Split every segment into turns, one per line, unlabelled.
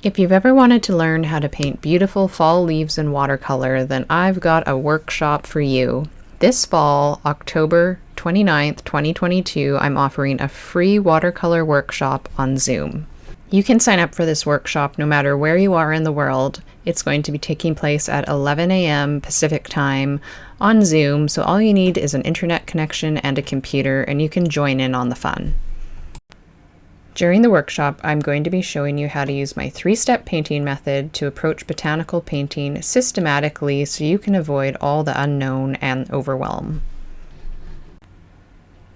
If you've ever wanted to learn how to paint beautiful fall leaves in watercolor, then I've got a workshop for you. This fall, October 29th, 2022, I'm offering a free watercolor workshop on Zoom. You can sign up for this workshop no matter where you are in the world. It's going to be taking place at 11 a.m. Pacific time on Zoom, so all you need is an internet connection and a computer, and you can join in on the fun. During the workshop, I'm going to be showing you how to use my 3-step painting method to approach botanical painting systematically so you can avoid all the unknown and overwhelm.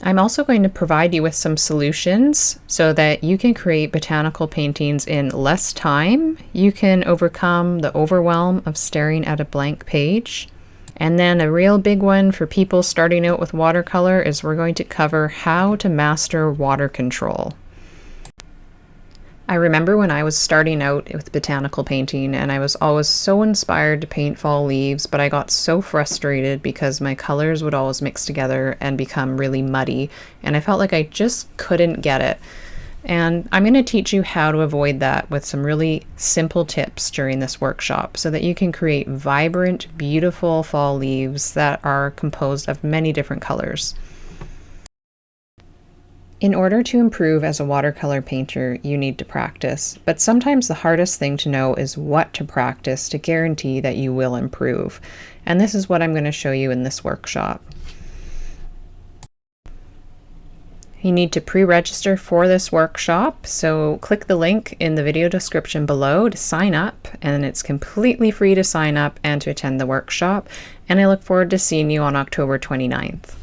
I'm also going to provide you with some solutions so that you can create botanical paintings in less time. You can overcome the overwhelm of staring at a blank page. And then a real big one for people starting out with watercolor is we're going to cover how to master water control. I remember when I was starting out with botanical painting and I was always so inspired to paint fall leaves, but I got so frustrated because my colors would always mix together and become really muddy, and I felt like I just couldn't get it. And I'm going to teach you how to avoid that with some really simple tips during this workshop so that you can create vibrant, beautiful fall leaves that are composed of many different colors. In order to improve as a watercolor painter, you need to practice, but sometimes the hardest thing to know is what to practice to guarantee that you will improve. And this is what I'm going to show you in this workshop. You need to pre-register for this workshop, so click the link in the video description below to sign up, and it's completely free to sign up and to attend the workshop, and I look forward to seeing you on October 29th.